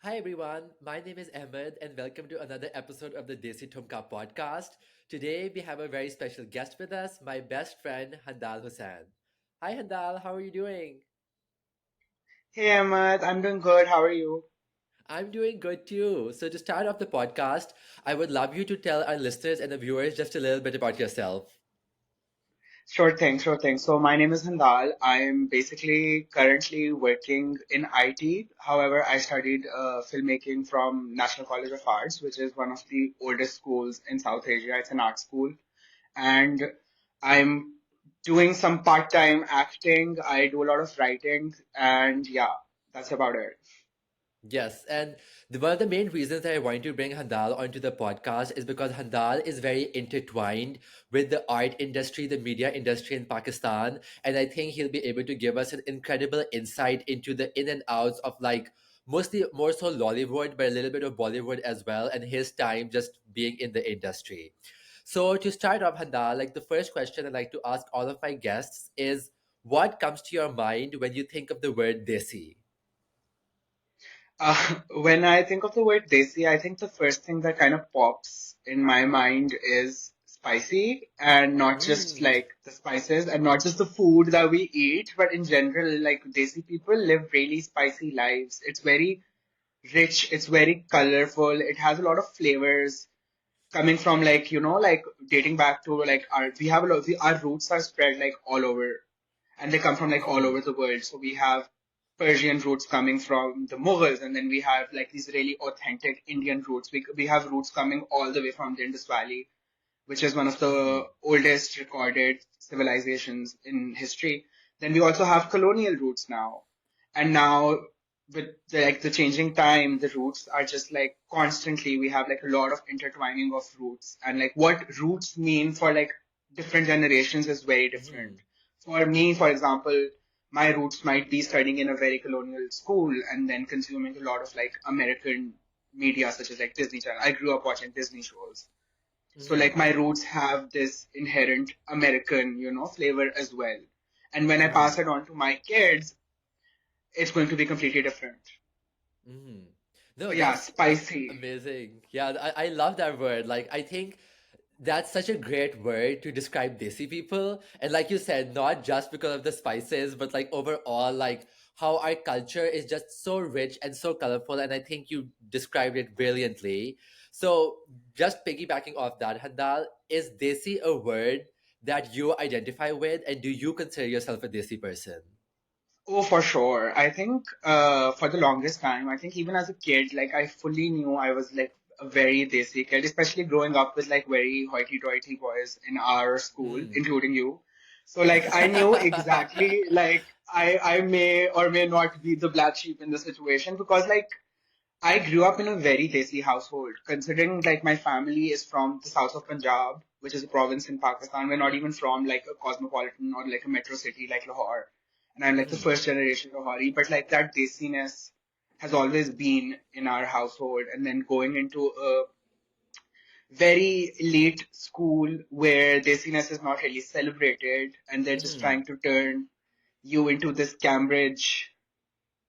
Hi everyone, my name is Ahmed and welcome to another episode of the Desi Thumkaa Podcast. Today we have a very special guest with us, my best friend Handal Hussain. Hi Handal, how are you doing? Hey Ahmad, I'm doing good. How are you? I'm doing good too. So to start off the podcast, I would love you to tell our listeners and the viewers just a little bit about yourself. Sure thing, sure thing. So my name is Hundal. I'm basically currently working in IT. However, I studied filmmaking from National College of Arts, which is one of the oldest schools in South Asia. It's an art school. And I'm doing some part-time acting. I do a lot of writing, and yeah, that's about it. Yes, and one of the main reasons that I wanted to bring Handal onto the podcast is because Handal is very intertwined with the art industry, the media industry in Pakistan, and I think he'll be able to give us an incredible insight into the in and outs of like mostly more so Lollywood, but a little bit of Bollywood as well, and his time just being in the industry. So to start off, Handal, like the first question I'd like to ask all of my guests is, what comes to your mind when you think of the word Desi? When I think of the word desi, I think the first thing that kind of pops in my mind is spicy, and not just Mm. like the spices and not just the food that we eat, but in general, like desi people live really spicy lives. It's very rich, it's very colorful, it has a lot of flavors coming from like dating back to like we have a lot, our roots are spread like all over and they come from like all over the world. So we have Persian roots coming from the Mughals, and then we have like these really authentic Indian roots. We have roots coming all the way from the Indus Valley, which is one of the Mhm. oldest recorded civilizations in history. Then we also have colonial roots now, and now with the changing time, the roots are just like constantly. We have like a lot of intertwining of roots, and like what roots mean for like different generations is very different. Mhm. For me, for example, my roots might be studying in a very colonial school and then consuming a lot of like American media such as like Disney Channel. I grew up watching Disney shows. So like Mhm. my roots have this inherent American, flavor as well. And when I pass Mhm. it on to my kids, it's going to be completely different. Mhm. So No, yeah, that's spicy. amazing. Yeah, I love that word. Like, I think that's such a great word to describe Desi people. And like you said, not just because of the spices, but like overall, like how our culture is just so rich and so colorful. And I think you described it brilliantly. So, just piggybacking off that, Handal, is Desi a word that you identify with? And do you consider yourself a Desi person? Oh, for sure. I think for the longest time, I think even as a kid, like I fully knew I was like a very desi kid, especially growing up with like very hoity-toity boys in our school, Mm. including you. So like I knew exactly like I may or may not be the black sheep in the situation because like I grew up in a very desi household, considering like my family is from the south of Punjab, which is a province in Pakistan. We're not even from like a cosmopolitan or like a metro city like Lahore. And I'm like the Mm. first generation Lahori, but like that desiness has always been in our household. And then going into a very elite school where desiness is not really celebrated and they're just Mm. trying to turn you into this Cambridge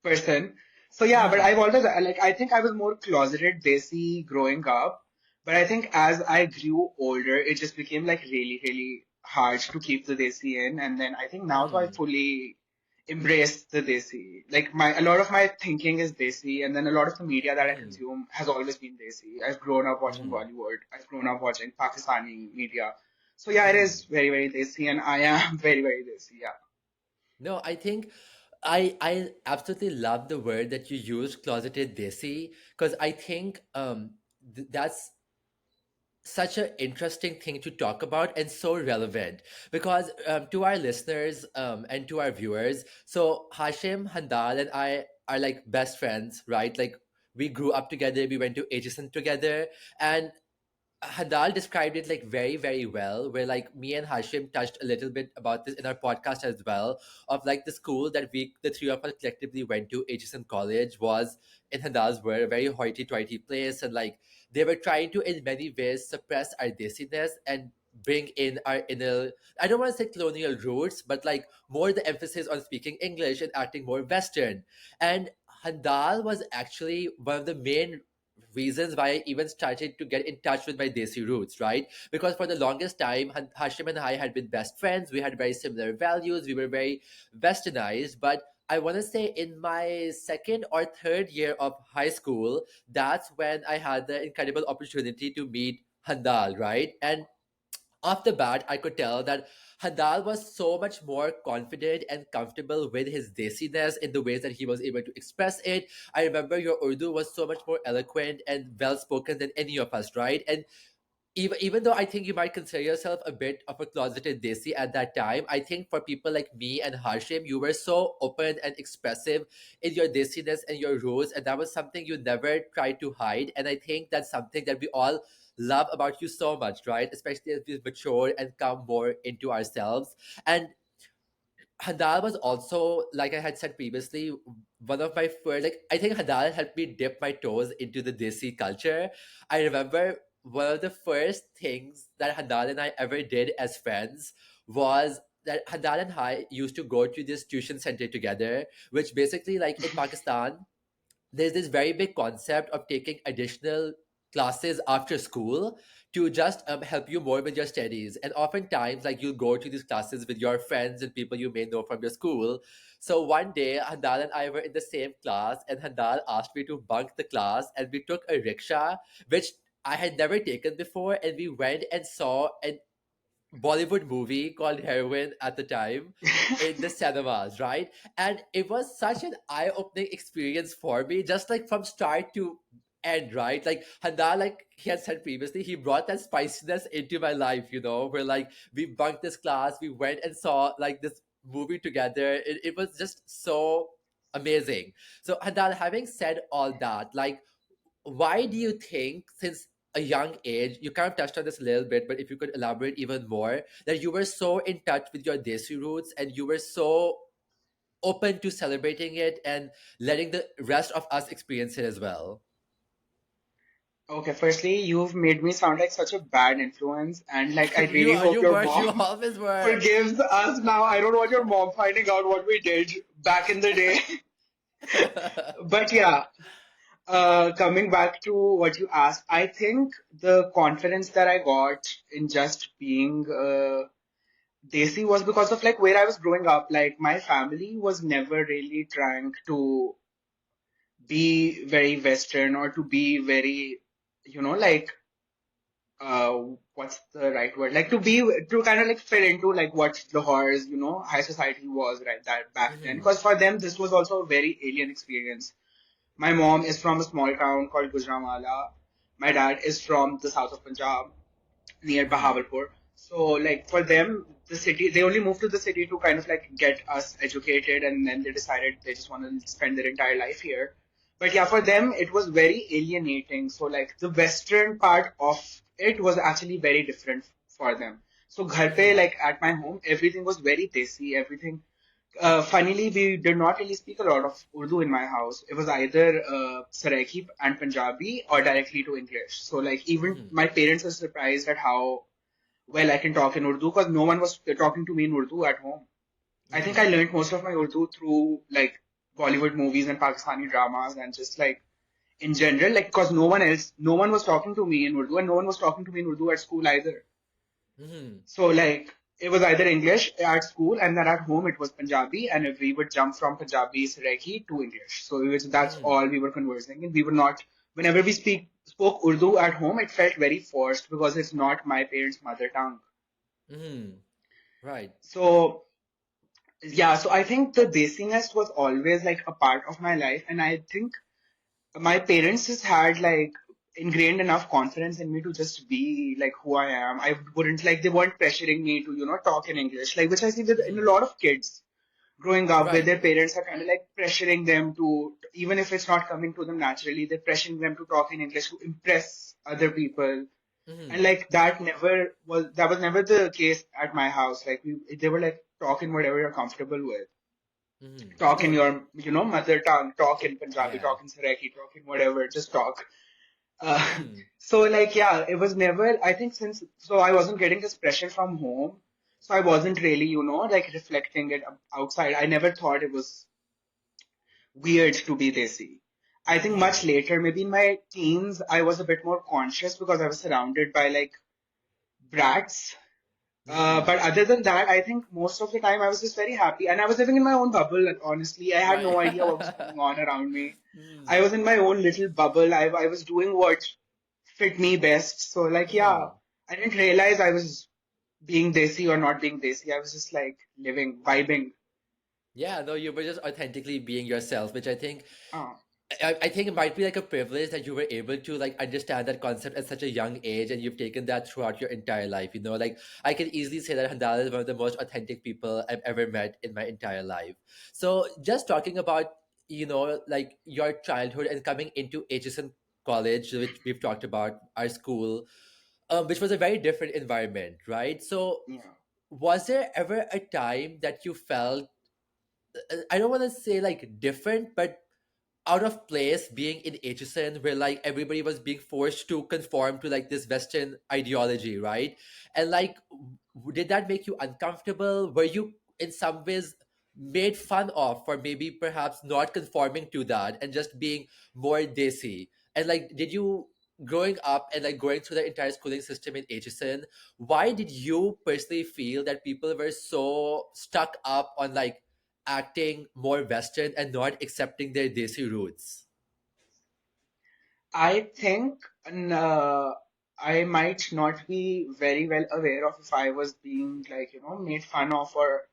person. So yeah, but I've Mm. always like I think I was more closeted Desi growing up, but I think as I grew older, it just became like really, really hard to keep the Desi in. And then I think now, so I Mm. fully embrace the Desi. Like my a lot of my thinking is Desi, and then a lot of the media that I Mm. consume has always been Desi. I've grown up watching Mm. Bollywood. I've grown up watching Pakistani media. So yeah, it is Mm. very, very Desi, and I am very, very Desi. Yeah. No, I think I absolutely love the word that you used, closeted desi, because I think that's such an interesting thing to talk about and so relevant because to our listeners and to our viewers, so Hashim, Handal, and I are like best friends, right? Like we grew up together, we went to HSN together, and Hadal described it like very, very well. Where like me and Hashim touched a little bit about this in our podcast as well. Of like the school that the three of us collectively went to, HSN College, was in Hadal's word a very hoity-toity place, and like they were trying to in many ways suppress our desiness and bring in our inner. I don't want to say colonial roots, but like more the emphasis on speaking English and acting more Western. And Handal was actually one of the main reasons why I even started to get in touch with my Desi roots, right? Because for the longest time, Hashim and I had been best friends. We had very similar values. We were very westernized. But I want to say in my second or third year of high school, that's when I had the incredible opportunity to meet Handal, right? And off the bat, I could tell that Hadal was so much more confident and comfortable with his desiness in the ways that he was able to express it. I remember your Urdu was so much more eloquent and well spoken than any of us, right? And even though I think you might consider yourself a bit of a closeted desi at that time, I think for people like me and Hashim, you were so open and expressive in your desiness and your rules, and that was something you never tried to hide. And I think that's something that we all love about you so much, right? Especially as we mature and come more into ourselves. And Hadal was also, like I had said previously, one of my first, like, I think Hadal helped me dip my toes into the Desi culture. I remember one of the first things that Hadal and I ever did as friends was that Hadal and I used to go to this tuition center together, which basically, like in Pakistan, there's this very big concept of taking additional classes after school to just help you more with your studies. And oftentimes, like you'll go to these classes with your friends and people you may know from your school. So one day, Handal and I were in the same class, and Handal asked me to bunk the class, and we took a rickshaw, which I had never taken before, and we went and saw an Bollywood movie called Heroin at the time in the cinemas, right? And it was such an eye-opening experience for me, just like from start to end, right? Like Handa, like he had said previously, he brought that spiciness into my life, where like we bunked this class, we went and saw like this movie together. It was just so amazing. So Handal, having said all that, like why do you think, since a young age, you kind of touched on this a little bit, but if you could elaborate even more, that you were so in touch with your Desi roots and you were so open to celebrating it and letting the rest of us experience it as well? Okay, firstly, you've made me sound like such a bad influence, and like I you really are, hope you your were, you mom always were. forgives us now. I don't want your mom finding out what we did back in the day. But yeah, coming back to what you asked, I think the confidence that I got in just being Desi was because of like where I was growing up. Like my family was never really trying to be very Western or to be very, like uh what's the right word? Like to kind of like fit into like what Lahore's, high society was right that back then. Mhm, Because for them this was also a very alien experience. My mom is from a small town called Gujranwala. My dad is from the south of Punjab, near mhm, Bahawalpur. So like for them, the city, they only moved to the city to kind of like get us educated, and then they decided they just want to spend their entire life here. But yeah, for them it was very alienating. So like the western part of it was actually very different for them. So ghar pe, mhm, like at my home, everything was very desi, everything. Funnily, we did not really speak a lot of Urdu in my house. It was either Saraiki and Punjabi or directly to English. So, like, even mhm, my parents were surprised at how well I can talk in Urdu because no one was talking to me in Urdu at home. I think I mhm, learned most of my Urdu through like Bollywood movies and Pakistani dramas and just like in general, like, because no one was talking to me in Urdu and no one was talking to me in Urdu at school either. mhm, So like it was either English at school and then at home it was Punjabi, and if we would jump from Punjabi Saraiki to English. So that's mhm, all we were conversing and we were not, whenever we spoke Urdu at home it felt very forced because it's not my parents' mother tongue. mhm. Right. So yeah, so I think the desiness was always like a part of my life, and I think my parents just had like ingrained enough confidence in me to just be like who I am. I wouldn't like they weren't pressuring me to talk in English, like which I see with in a Mhm. lot of kids growing up, where Right. their parents are kind of like pressuring them to, even if it's not coming to them naturally, they're pressuring them to talk in English to impress other people. And Mhm, like that was never the case at my house. Like they were like talk in whatever you're comfortable with. mhm. Talk in No. your, mother tongue, talk in Punjabi, Yeah. talk in Saraiki, talk in whatever, just talk. Uh, Mhm, so like yeah, it was never. I think since so I wasn't getting this pressure from home, so I wasn't really like reflecting it outside. I never thought it was weird to be Desi. I think much Hmm. later, maybe in my teens, I was a bit more conscious because I was surrounded by like brats. Hmm. But other than that, I think most of the time I was just very happy and I was living in my own bubble. And honestly, I had Right. no idea what was going on around me. I Hmm. was in my own little bubble. I was doing what fit me best. So, like, yeah, Hmm. I didn't realize I was being Desi or not being Desi. I was just like living, vibing. Yeah, no, you were just authentically being yourself, which I think Uh, I think it might be like a privilege that you were able to like understand that concept at such a young age and you've taken that throughout your entire life. You know, like I can easily say that Handal is one of the most authentic people I've ever met in my entire life. So just talking about, like your childhood and coming into HSN college, which we've talked about, our school, which was a very different environment, right? So yeah. was there ever a time that you felt, I don't want to say like different, but out of place being in HSN where like everybody was being forced to conform to like this Western ideology, right? And like, did that make you uncomfortable? Were you in some ways made fun of for maybe perhaps not conforming to that and just being more desi? And like, did you growing up and like going through the entire schooling system in HSN, why did you personally feel that people were so stuck up on like acting more Western and not accepting their Desi roots? I think I might not be very well aware of if I was being like, made fun of for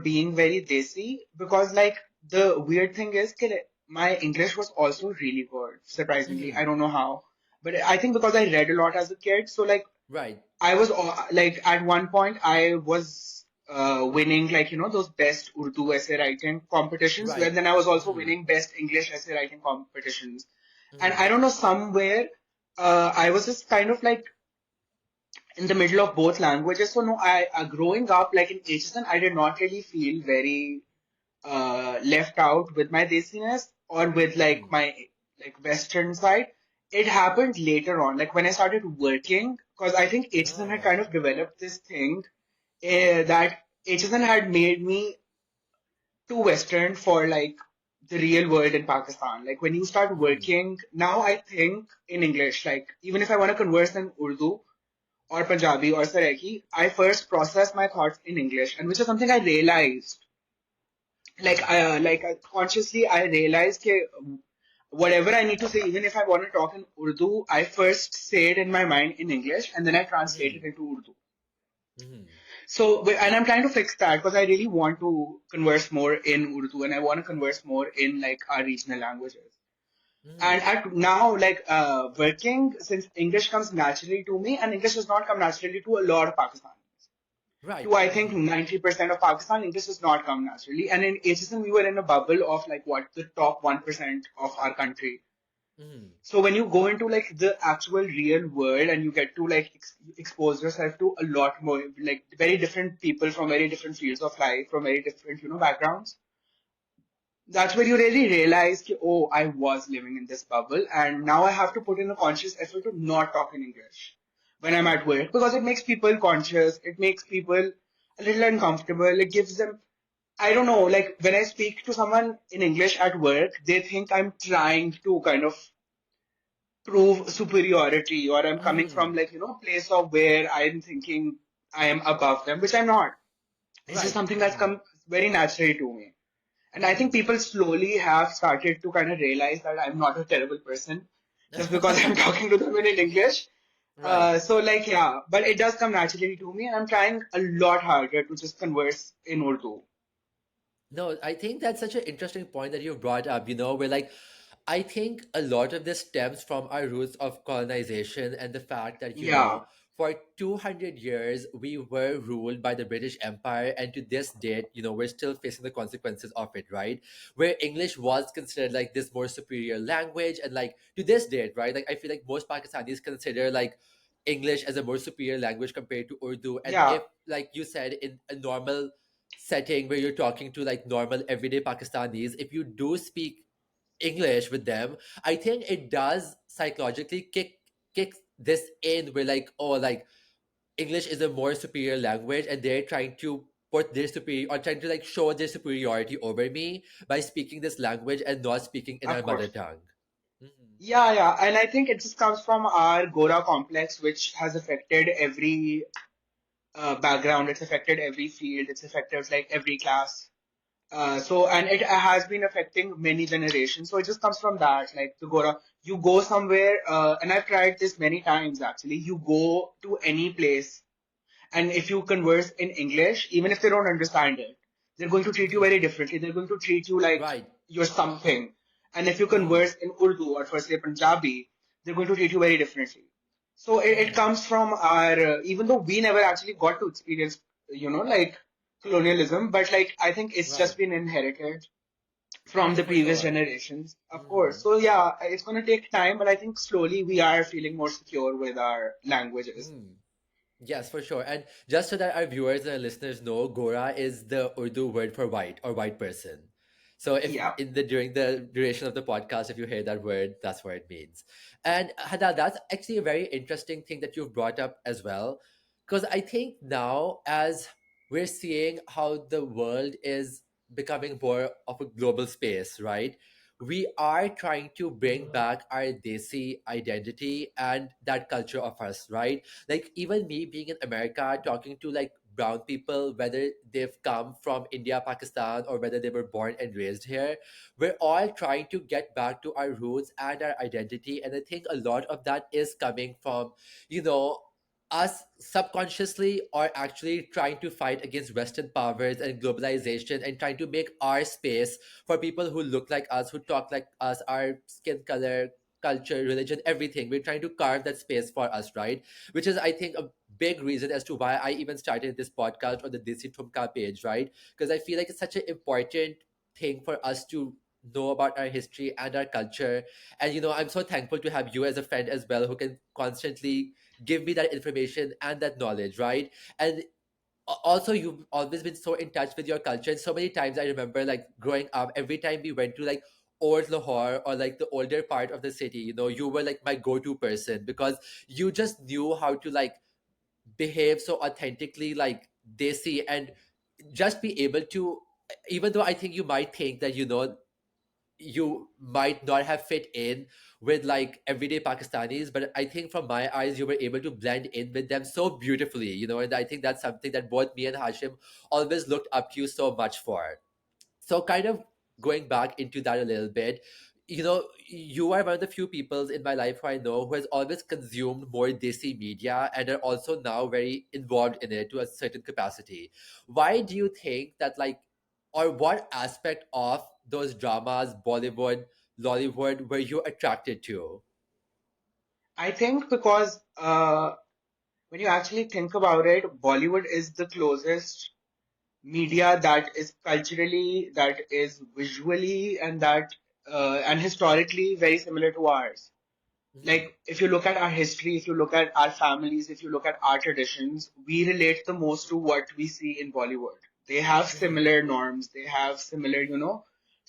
being very desi because like the weird thing is that my English was also really good, surprisingly. I Hmm. don't know how, but I think because I read a lot as a kid, so like Right. I was like at one point I was winning like those best Urdu essay writing competitions, where Right. then I was also Hmm. winning best English essay writing competitions. And Hmm. I don't know, somewhere I was just kind of like in the middle of both languages. So no, I growing up like in HSN, I did not really feel very left out with my desiness or with like Hmm. my like Western side. It happened later on, like when I started working, because I think HSN had kind Oh. of developed this thing that HSN had made me too Western for like the real world in Pakistan. Like when you start Hmm. working, now I think in English, like even if I want to converse in Urdu or Punjabi or Saraiki, I first process my thoughts in English, and which is something I realized. Consciously, I realized that whatever I need to say, even if I want to talk in Urdu, I first say it in my mind in English, and then I translate it Hmm. into Urdu. Hmm. So, and I'm trying to fix that because I really want to converse more in Urdu and I want to converse more in like our regional languages. And Hmm. at now, like working, since English comes naturally to me, and English does not come naturally to a lot of Pakistanis. Right. To I think Hmm. 90% of Pakistan, English does not come naturally. And in HSN, we were in a bubble of like what the top 1% of our country. Hmm. So when you go into like the actual real world and you get to like expose yourself to a lot more like very different people from very different fields of life, from very different backgrounds, that's where you really realize ki, oh, I was living in this bubble and now I have to put in a conscious effort to not talk in English when I'm Hmm. at work because it makes people conscious, it makes people a little uncomfortable, it gives them, I don't know, like when I speak to someone in English at work, they think I'm trying to kind of prove superiority or I'm coming from Hmm. like, a place of where I'm thinking I am above them, which I'm not. It's just Right. something that's Hmm. come very naturally to me. And I think Hmm. people slowly have started to kind of realize that I'm not a terrible person just because I'm talking to them in English. Right. So like, yeah, but it does come naturally to me and I'm trying a lot harder to just converse in Urdu. No, I think that's such an interesting point that you brought up, where like I think a lot of this stems from our roots of colonization and the fact that, Yeah, for 200 years we were ruled by the British Empire, and to this date, we're still facing the consequences of it, right? Where English was considered like this more superior language, and like to this date, right? Like I feel like most Pakistanis consider like English as a more superior language compared to Urdu. And yeah, if, like you said, in a normal setting where you're talking to like normal everyday Pakistanis, if you do speak English with them, I think it does psychologically kick this in where like, oh, like English is a more superior language and they're trying to put their superior or trying to like show their superiority over me by speaking this language and not speaking in Of our mother course. tongue. Mhm. Yeah, yeah. And I think it just comes from our Gora complex, which has affected every background. It's affected every field. It's affected like every class. And it has been affecting many generations. So it just comes from that, like the Gora. You go somewhere, and I've tried this many times actually. You go to any place, and if you converse in English, even if they don't understand it, they're going to treat you very Mhm. differently. They're going to treat you like Right. you're something. And if you Mhm. converse in Urdu or firstly Punjabi, they're going to treat you very differently. So it Mhm. comes from our, even though we never actually got to experience, like colonialism, but like I think it's just Right. been inherited from the For previous sure. generations, of course. Mhm. So yeah, it's going to take time, but I think slowly we are feeling more secure with our languages. Mm. Yes, for sure. And just so that our viewers and listeners know, Gora is the Urdu word for white or white person. So if Yeah. in the during the duration of the podcast, if you hear that word, that's what it means. And Hada, that's actually a very interesting thing that you've brought up as well. Because I think now as we're seeing how the world is becoming more of a global space, right? We are trying to bring back our Desi identity and that culture of us, right? Like even me being in America, talking to like brown people, whether they've come from India, Pakistan, or whether they were born and raised here, we're all trying to get back to our roots and our identity. And I think a lot of that is coming from, you know, us subconsciously or actually trying to fight against Western powers and globalization and trying to make our space for people who look like us, who talk like us, our skin color, culture, religion, everything. We're trying to carve that space for us, right? Which is, I think, a big reason as to why I even started this podcast on the Desi Thumkaa page, right? Because I feel like it's such an important thing for us to know about our history and our culture. And, I'm so thankful to have you as a friend as well who can constantly give me that information and that knowledge, right? And also you've always been so in touch with your culture, and so many times I remember like growing up, every time we went to like old Lahore or like the older part of the city, you were like my go-to person because you just knew how to like behave so authentically, like desi, and just be able to, even though I think you might think that you might not have fit in with like everyday Pakistanis, but I think from my eyes, you were able to blend in with them so beautifully, and I think that's something that both me and Hashim always looked up to you so much for. So, kind of going back into that a little bit, you are one of the few people in my life who I know who has always consumed more Desi media and are also now very involved in it to a certain capacity. Why do you think that, like, or what aspect of those dramas, Bollywood, Lollywood, were you attracted to? I think because when you actually think about it, Bollywood is the closest media that is culturally, that is visually, and historically very similar to ours. Mm-hmm. Like if you look at our history, if you look at our families, if you look at our traditions, we relate the most to what we see in Bollywood. They have Mm-hmm. similar norms, they have similar,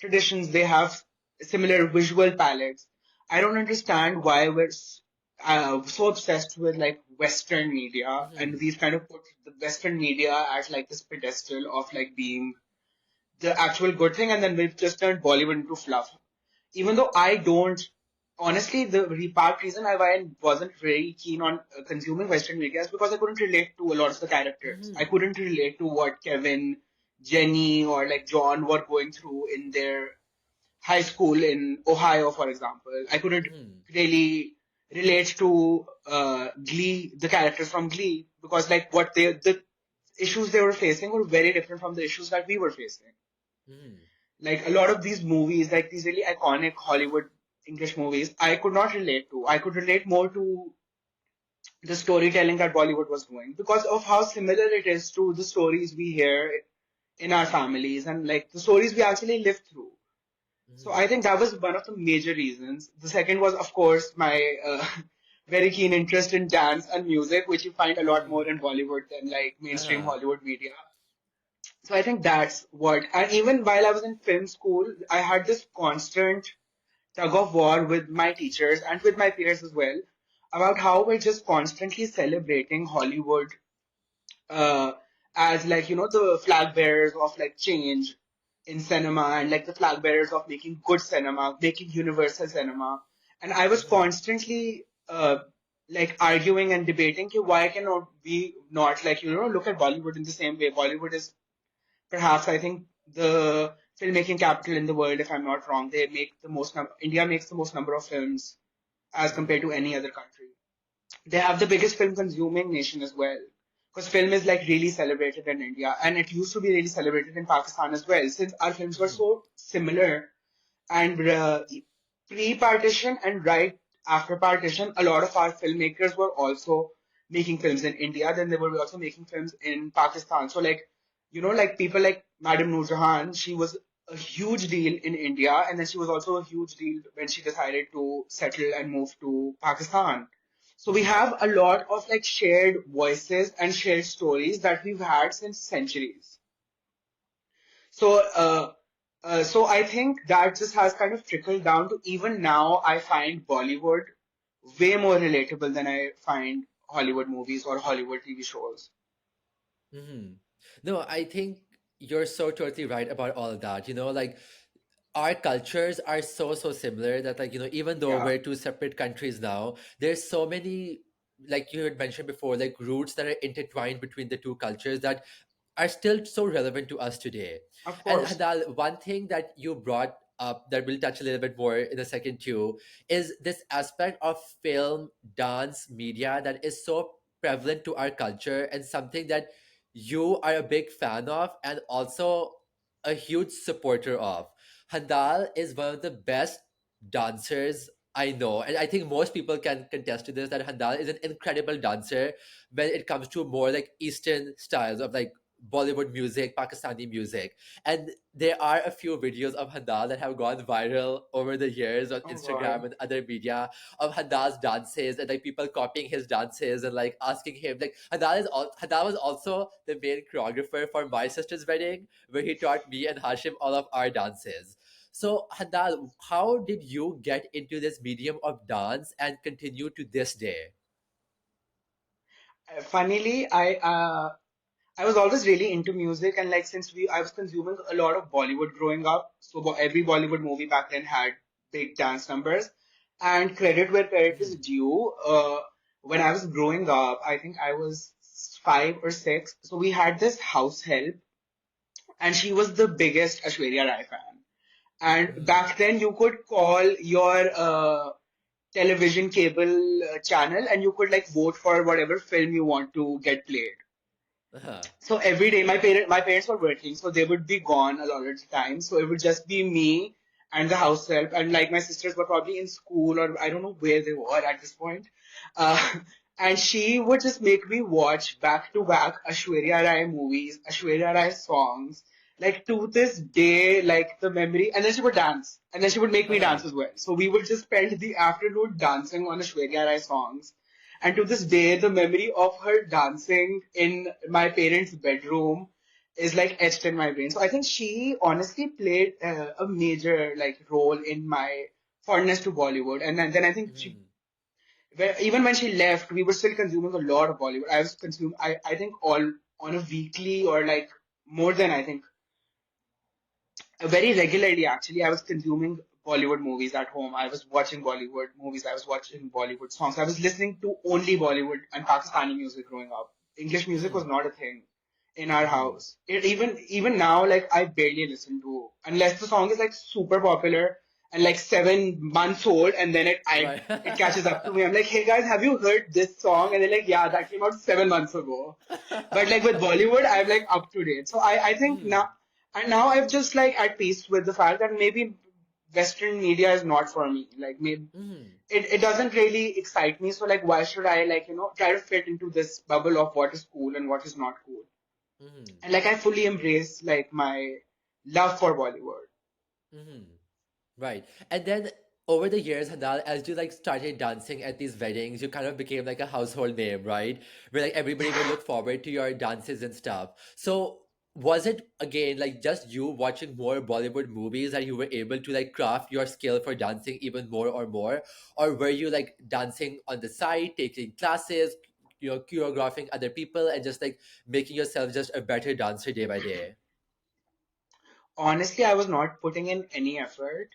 traditions, they have similar visual palettes. I don't understand why we're so obsessed with like Western media, and Mm-hmm. we've kind of put the Western media as like this pedestal of like being the actual good thing, and then we've just turned Bollywood into fluff. Even though I don't, honestly, the part reason why I wasn't very keen on consuming Western media is because I couldn't relate to a lot of the characters. I Mm-hmm. couldn't relate to what Kevin, Jenny, or like John were going through in their high school in Ohio, for example. I couldn't Mm-hmm. really relate to Glee, the characters from Glee, because like the issues they were facing were very different from the issues that we were facing. Mm-hmm. Like a lot of these movies, like these really iconic Hollywood English movies, I could not relate to. I could relate more to the storytelling that Bollywood was doing because of how similar it is to the stories we hear in our families and like the stories we actually live through. So Mm-hmm. I think that was one of the major reasons. The second was, of course, my very keen interest in dance and music, which you find a lot Mm-hmm. more in Bollywood than like mainstream Uh-huh. Hollywood media. So I think that's what, and even while I was in film school, I had this constant tug of war with my teachers and with my peers as well about how we're just constantly celebrating Hollywood uh, as like, the flag bearers of like change in cinema, and like the flag bearers of making good cinema, making universal cinema. And I was Mm-hmm. constantly like arguing and debating ki why cannot we not like, look at Bollywood in the same way. Bollywood is perhaps, I think, the filmmaking capital in the world, if I'm not wrong. They make the most India makes the most number of films as compared Mm-hmm. to any other country. They have the biggest film consuming nation as well. Because film is like really celebrated in India, and it used to be really celebrated in Pakistan as well. Since our films were Mm-hmm. so similar, and pre-partition and right after partition, a lot of our filmmakers were also making films in India. Then they were also making films in Pakistan. So like, like people like Madam Noor Jahan, she was a huge deal in India, and then she was also a huge deal when she decided to settle and move to Pakistan. So we Mm-hmm. have a lot of like shared voices and shared stories that we've had since centuries. So, so I think that just has kind of trickled down to even now. I find Bollywood way more relatable than I find Hollywood movies or Hollywood TV shows. Mm-hmm. No, I think you're so totally right about all of that. Like our cultures are so similar that, like, even though Yeah, we're two separate countries now, there's so many, like you had mentioned before, like roots that are intertwined between the two cultures that are still so relevant to us today. of And course. Hadal, one thing that you brought up that we'll touch a little bit more in a second too is this aspect of film, dance, media that is so prevalent to our culture, and something that you are a big fan of and also a huge supporter of. Handal is one of the best dancers I know, and I think most people can contest to this, that Handal is an incredible dancer when it comes to more like Eastern styles of like Bollywood music, Pakistani music. And there are a few videos of Handal that have gone viral over the years on Oh Instagram God. and other media of Handal's dances, and like people copying his dances and like asking him. Like Handal was also the main choreographer for my sister's wedding, where he taught me and Hashim all of our dances. So, Handal, how did you get into this medium of dance and continue to this day? Funnily, I was always really into music, and like since we I was consuming a lot of Bollywood growing up, so every Bollywood movie back then had big dance numbers. And credit where credit is Mhm. due. When I was growing up, I think I was 5 or 6. So we had this house help, and she was the biggest Aishwarya Rai fan. And Mhm. back then, you could call your television cable channel, and you could like vote for whatever film you want to get played. Uh-huh. So every day, my parents were working, so they would be gone a lot of the time. So it would just be me and the house help, and like my sisters were probably in school, or I don't know where they were at this point. Uh, and she would just make me watch back to back Aishwarya Rai movies, Aishwarya Rai songs. Like to this day, like the memory, and then she would dance, and then she would make me Uh-huh. dance as well. So we would just spend the afternoon dancing on Aishwarya Rai songs. And to this day, the memory of her dancing in my parents' bedroom is like etched in my brain. So I think she honestly played a major like role in my fondness to Bollywood. And then I think Mhm. even when she left, we were still consuming a lot of Bollywood. I think all on a weekly or like more than I think very regularly, actually. I was consuming Bollywood movies at home. I was watching Bollywood movies. I was watching Bollywood songs. I was listening to only Bollywood and Pakistani music growing up. English music was Mhm. not a thing in our Mhm. house. Even now, like I barely listen to unless the song is like super popular and like 7 months old, and then Right. it catches up to me. I'm like, hey guys, have you heard this song? And they're like, yeah, that came out 7 months ago. But like with Bollywood, I'm like up to date. So I think Mhm. now I'm just like at peace with the fact that maybe Western media is not for me. Like maybe Mhm. it doesn't really excite me. So like why should I like, try to fit into this bubble of what is cool and what is not cool? Mhm. And like I fully embrace like my love for Bollywood. Mhm. Right. And then over the years, Handal, as you like started dancing at these weddings, you kind of became like a household name, right? Where like everybody would look forward to your dances and stuff. So was it again like just you watching more Bollywood movies that you were able to like craft your skill for dancing even more or more? Or were you like dancing on the side, taking classes? choreographing other people and just like making yourself just a better dancer day by day? Honestly, I was not putting in any effort.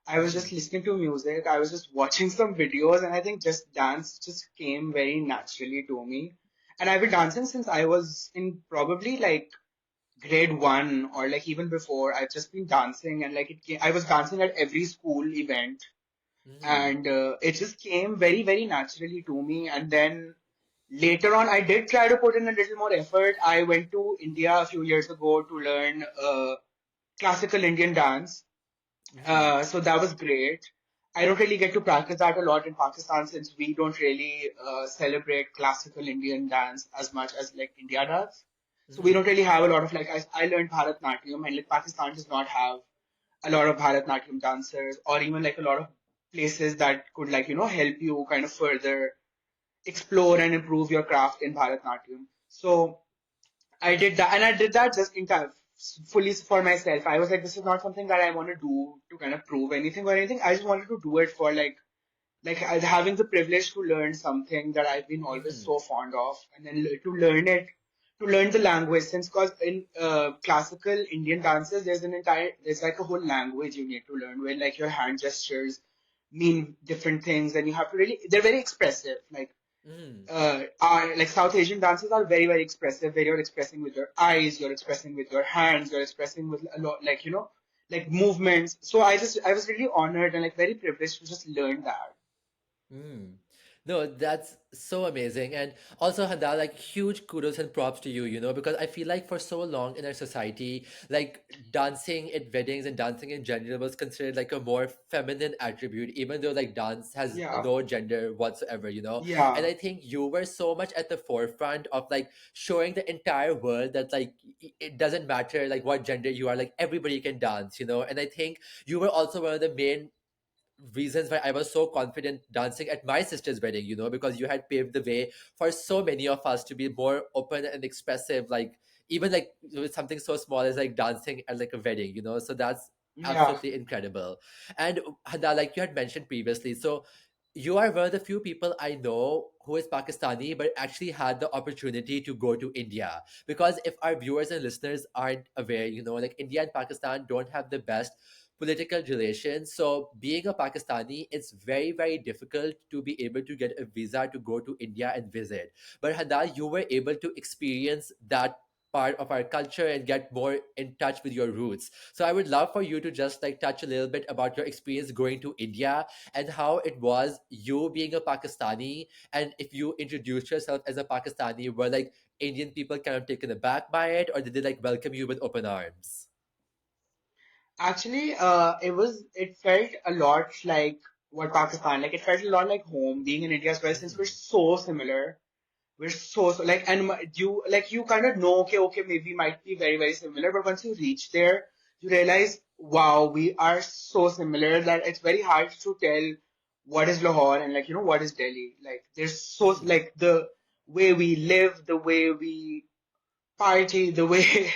I was just Mm-hmm. listening to music. I was just watching some videos, and I think just dance just came very naturally to me. And I've been dancing since I was in probably like grade one or like even before. I've just been dancing, and like I was dancing at every school event, Mm-hmm. and it just came very, very naturally to me. And then later on, I did try to put in a little more effort. I went to India a few years ago to learn classical Indian dance. Mm-hmm. So that was great. I don't really get to practice that a lot in Pakistan since we don't really celebrate classical Indian dance as much as like India does. So we Mm-hmm. don't really have a lot of like I learned Bharatnatyam, and like Pakistan does not have a lot of Bharatnatyam dancers or even like a lot of places that could like help you kind of further explore and improve your craft in Bharatnatyam. So I did that, and I did that just in time, fully for myself. I was like, this is not something that I want to do to kind of prove anything or anything. I just wanted to do it for having the privilege to learn something that I've been always Mm-hmm. so fond of, and then to learn it, to learn the language. Since cause in classical Indian dances, there's like a whole language you need to learn, where like your hand gestures mean different things, and you have to really, they're very expressive. Mm-hmm. Like South Asian dances are very, very expressive, where you're expressing with your eyes, you're expressing with your hands, you're expressing with a lot, like movements. So I was really honored and like very privileged to just learn that. Mm. No, that's so amazing. And also, Handal, like huge kudos and props to you, because I feel like for so long in our society, like dancing at weddings and dancing in general was considered like a more feminine attribute, even though like dance has Yeah, no gender whatsoever. And yeah, I think you were so much at the forefront of like showing the entire world that like it doesn't matter like what gender you are, like everybody can dance. And I think you were also one of the main reasons why I was so confident dancing at my sister's wedding, because you had paved the way for so many of us to be more open and expressive, like even like with something so small as like dancing at like a wedding. So that's yeah. absolutely incredible. And Handa, like you had mentioned previously, so you are one of the few people I know who is Pakistani but actually had the opportunity to go to India. Because if our viewers and listeners aren't aware, like India and Pakistan don't have the best political relations. So being a Pakistani, it's very, very difficult to be able to get a visa to go to India and visit. But Handa, you were able to experience that part of our culture and get more in touch with your roots. So I would love for you to just like touch a little bit about your experience going to India and how it was you being a Pakistani, and if you introduced yourself as a Pakistani, were like Indian people kind of taken aback by it, or did they like welcome you with open arms? Actually, it felt a lot like what Pakistan, like it felt a lot like home being in India as well, since we're Hmm. so similar. We're so like, and you kind of know, okay, maybe might be very, very similar, but once you reach there, you realize, wow, we are so similar that it's very hard to tell what is Lahore and like, what is Delhi. Like, there's so, Hmm. like, the way we live, the way we party, the way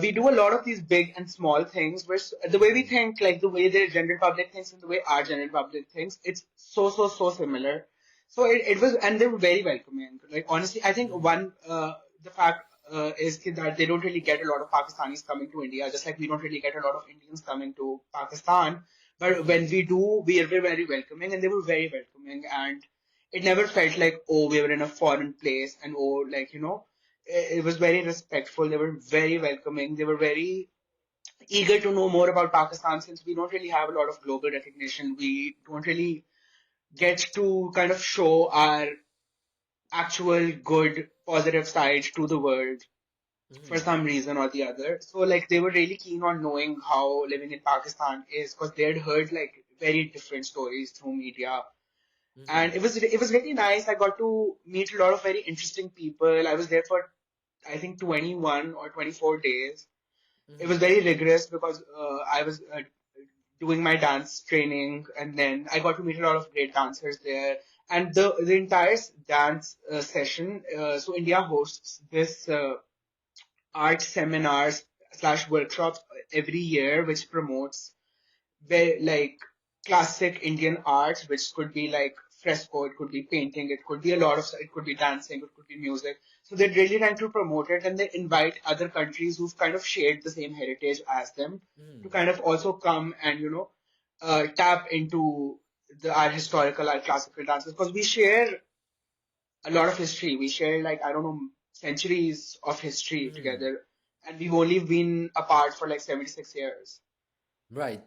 we do a lot of these big and small things. The way we Hmm. think, like the way the general public thinks and the way our general public thinks, it's so similar. So it was, and they were very welcoming. Like honestly, I think Hmm. the fact is that they don't really get a lot of Pakistanis coming to India, just like we don't really get a lot of Indians coming to Pakistan. But Hmm. when we do, we are very welcoming, and they were very welcoming, and it never felt like, oh, we were in a foreign place, and oh, like it was very respectful. They were very welcoming. They were very eager to know more about Pakistan since we don't really have a lot of global recognition. We don't really get to kind of show our actual good, positive side to the world for Hmm. some reason or the other. So like they were really keen on knowing how living in Pakistan is because they had heard like very different stories through media. And Hmm. it was really nice. I got to meet a lot of very interesting people. I was there for I think 21 or 24 days. It was Hmm. very rigorous because I was doing my dance training, and then I got to meet a lot of great dancers there. And the entire dance session. So India hosts this art seminars slash workshops every year, which promotes very like classic Indian art, which could be like fresco, it could be painting, it could be a lot of, it could be dancing, it could be music. So they're really trying to promote it, and they invite other countries who've kind of shared the same heritage as them to Mm. kind of also come and, tap into our historical, our classical dances, because we share a lot of history. We share like, I don't know, centuries of history Mm. together, and we've only been apart for like 76 years. Right.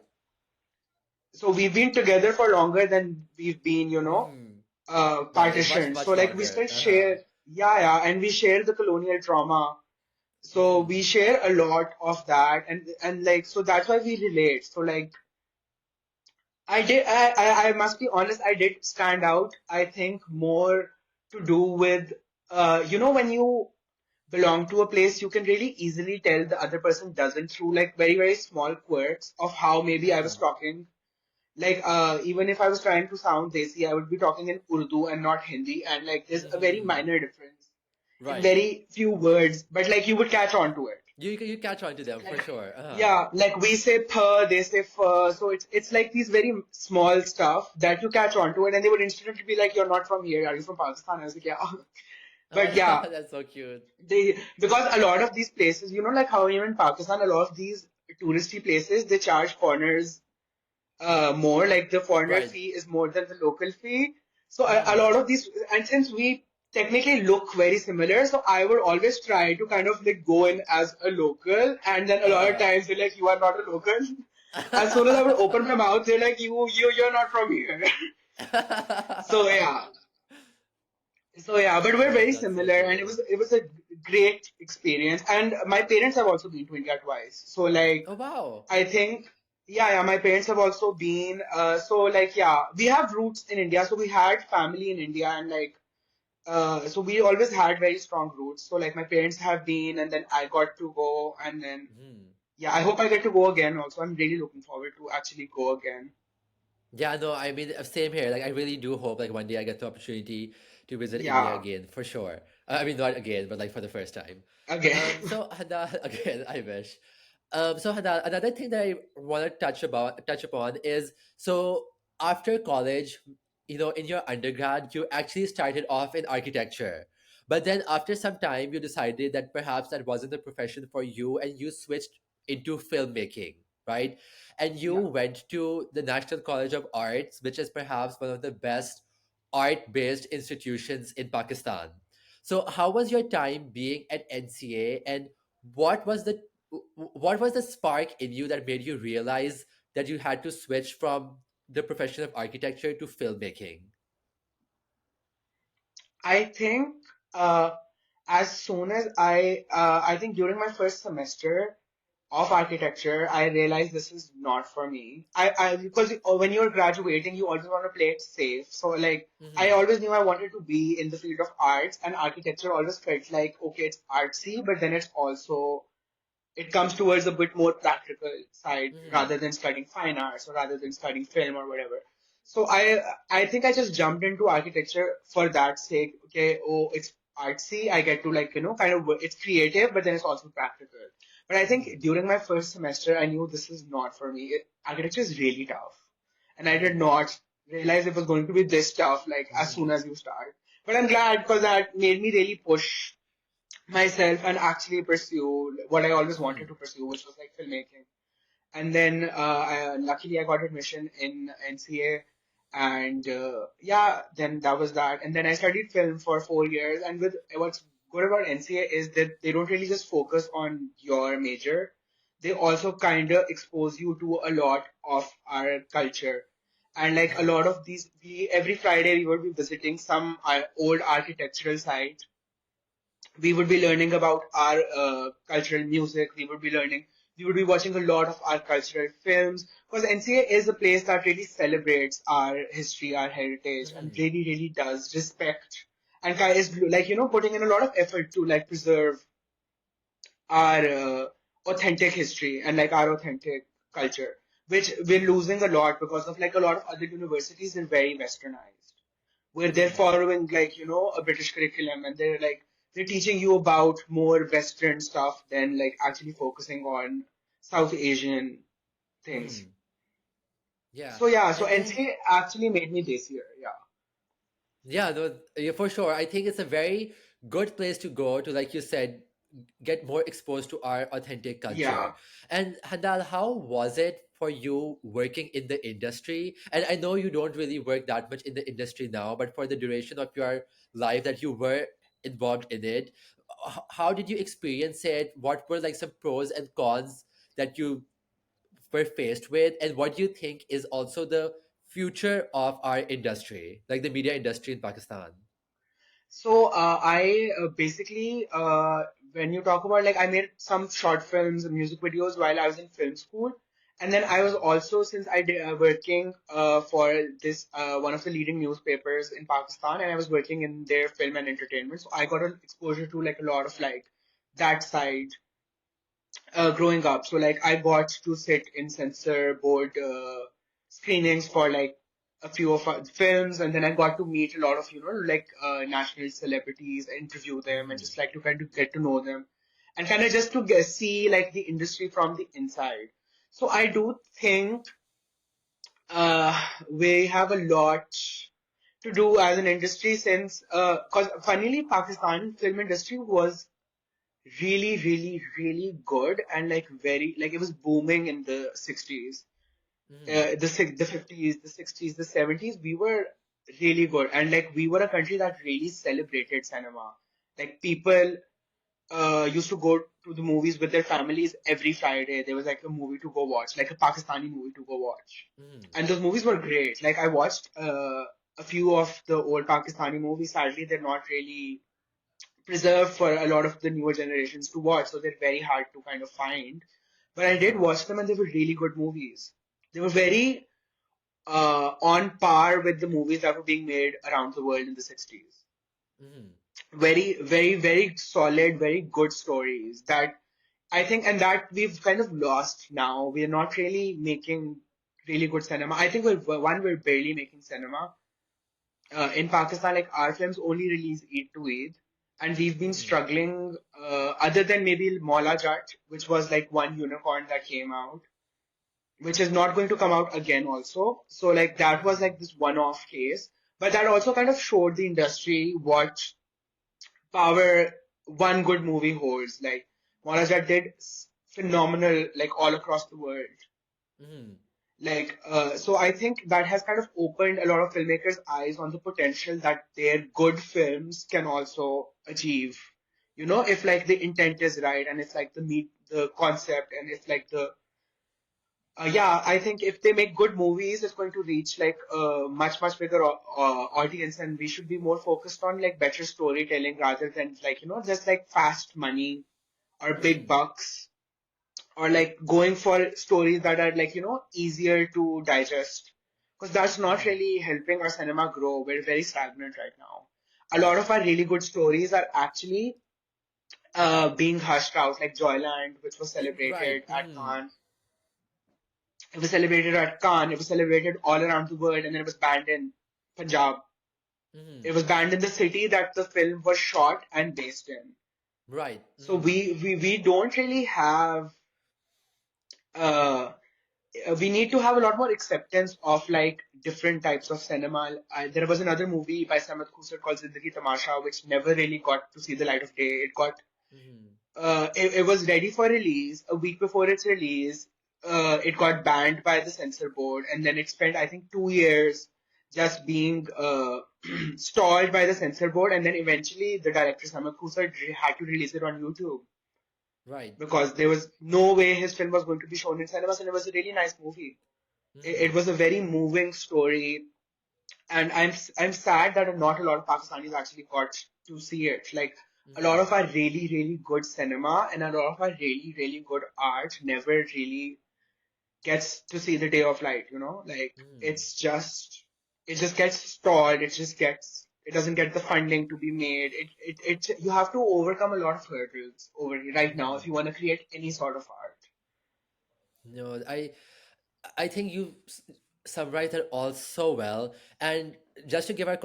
So we've been together for longer than we've been, Mm. Right. Like much, partitioned. So much like we longer. still Uh-huh. share, yeah, yeah, and we share the colonial trauma. So we Mm. share a lot of that, and like so that's why we relate. So like I must be honest, I did stand out. I think more to do with, when you belong to a place, you can really easily tell the other person doesn't through like very, very small quirks of how maybe I was Mm. talking. Like, even if I was trying to sound Desi, I would be talking in Urdu and not Hindi. And like, there's a very Mm-hmm. minor difference in Right. very few words, but like, you would catch on to it. You catch on to them for Like, sure. Uh-huh. yeah, like we say ph, they say ph. So it's like these very small stuff that you catch on to it, and they would instantly be like, "You're not from here. Are you from Pakistan?" I was like, "Yeah." Oh, But yeah, that's so cute. because a lot of these places, like how even in Pakistan, a lot of these touristy places, they charge foreigners more, like the foreigner Right. fee is more than the local fee. So a Mm. lot of these, and since we technically look very similar, so I would always try to kind of like go in as a local, and then a lot of Uh-huh. times they're like, "You are not a local." As soon as I would open my mouth, they're like, you're not from here." So yeah, but we're Oh, very that's so similar, and it cool. was it was a great experience. And my parents have also been to India twice, so like Oh, wow. I think, yeah, yeah, my parents have also been. So like, yeah, we have roots in India. So we had family in India, and like, so we always had very strong roots. So like, my parents have been, and then I got to go, and then Mm. yeah, I hope I get to go again. Also, I'm really looking forward to actually go again. Yeah, no, I mean, same here. Like, I really do hope, like, one day I get the opportunity to visit India Yeah, again, for sure. I mean, not again, but like for the first time. again. So Hannah, again, I wish. So Hannah, another thing that I want to touch upon is so after college, in your undergrad, you actually started off in architecture, but then after some time, you decided that perhaps that wasn't the profession for you, and you switched into filmmaking, right? And you Yeah. went to the National College of Arts, which is perhaps one of the best art-based institutions in Pakistan. So, how was your time being at NCA, and what was the what was the spark in you that made you realize that you had to switch from the profession of architecture to filmmaking? I think as soon as I think during my first semester of architecture, I realized this is not for me. Because when you're graduating, you always want to play it safe. So like, I Mm-hmm. always knew I wanted to be in the field of arts, and architecture always felt like, okay, it's artsy, but then it comes towards a bit more practical side Mm-hmm. rather than studying fine arts or rather than studying film or whatever. So I think I just jumped into architecture for that sake. Okay, oh, it's artsy. I get to like, kind of it's creative, but then it's also practical. But I think Mm-hmm. during my first semester, I knew this is not for me. Architecture is really tough, and I did Mm-hmm. not realize it was going to be this tough. Like as soon Mm-hmm. as you start. But I'm glad because that made me really push myself and actually pursue what I always wanted Mm-hmm. to pursue, which was like filmmaking. And then luckily I got admission in NCA, and yeah, then that was that. And then I studied film for 4 years. And with what's good about NCA is that they don't really just focus on your major; they also kind of expose you to a lot of our culture. And like a lot of these, we every Friday we would be visiting some old architectural site. We would be learning about our cultural music. We would be watching a lot of our cultural films, because NCA is a place that really celebrates our history, our heritage, and Mm-hmm. really, really does respect and is like, putting in a lot of effort to like preserve our authentic history and like our authentic culture, which we're losing a lot because of like a lot of other universities are very westernized, where they're Mm-hmm. following like a British curriculum, and they're teaching you about more Western stuff than like actually focusing on South Asian things. Mm-hmm. Yeah, So yeah, so I think NCA actually made me desier. Yeah. yeah, no, yeah, for sure. I think it's a very good place to go to, like you said, get more exposed to our authentic Yeah. culture. And Handal, how was it for you working in the industry? And I know you don't really work that much in the industry now, but for the duration of your life that you were involved in it, how did you experience it? What were like some pros and cons that you were faced with, and what do you think is also the future of our industry, like the media industry in Pakistan? So I basically when you talk about, like, I made some short films and music videos while I was in film school, and then I was Mhm, also, since I did working for this one of the leading newspapers in Pakistan, and I was working in their film and entertainment, so I got an exposure to like a lot of like that side growing up. So like I got to sit in censor board screenings for like a few of our films, and then I got to meet a lot of, like national celebrities, interview them, and mhm, just like to kind of get to know them, and kind of just to see like the industry from the inside. So I do think we have a lot to do as an industry, since because funnily Pakistan film industry was really, really, really good, and like very, like it was booming in the 60s, mhm, the 50s, the 60s, the 70s. We were really good, and like we were a country that really celebrated cinema. Like people used to go to the movies with their families every Friday. There was like a movie to go watch, like a Pakistani movie to go watch, mhm, and those movies were great. Like I watched a few of the old Pakistani movies. Sadly, they're not really preserved for a lot of the newer generations to watch, so they're very hard to kind of find. But I did mhm, watch them, and they were really good movies. They were very on par with the movies that were being made around the world in the 60s. mhm, Very, very, very solid, very good stories that I think, and that we've kind of lost now. We're not really making really good cinema. I think we're barely making cinema. In Pakistan, like our films only release Eid to Eid, and we've been mhm, struggling. Other than maybe Maula Jat, which was like one unicorn that came out, which is not going to come out again, also. So like that was mhm. like this one-off case, but that also kind of showed the industry what power one good movie holds. Like Maula Jat did phenomenal, like all across the world. Mhm. Like, so I think that has kind of opened a lot of filmmakers' eyes on the potential that their good films can also achieve. If like the intent is right, and if like the concept, and if like yeah, I think if they make good movies, it's going to reach like a much, much bigger audience, and we should be more focused on like better storytelling rather than like, just like fast money or big Mhm. bucks, or like going for stories that are like, easier to digest, because that's not Mhm. really helping our cinema grow. We're very stagnant right now. A lot of our really good stories are actually being hushed out, like Joyland, which was Right. celebrated at Mhm. Cannes. It was celebrated at Cannes, it was celebrated all around the world, and then it was banned in Punjab. It Mhm. was banned in the city that the film was shot and based in. Right. So Mhm. we don't really have uh, we need to have a lot more acceptance of like different types of cinema. There was another movie by Samit Khusar called Zindagi Tamasha, which never really got to see the light of day. Mhm. It was ready for release a week before its release. It got banned by the censor board, and then it spent, I think, 2 years just being stalled by the censor board, and then eventually the director Samit Khusar had to release it on YouTube, Right. because there was no way his film was going to be shown in cinemas, and it was a really nice movie. It Mhm. was a very moving story, and I'm sad that not a lot of Pakistanis actually got to see it. Like a lot Mhm. of our really, really good cinema and a lot of our really, really good art never really gets to see the day of light. Like Mhm. it just gets stalled. It doesn't get the funding to be made. You have to overcome a lot of hurdles over right now if Mhm. you want to create any sort of art. No, I think you summarized it all so well. And just to give our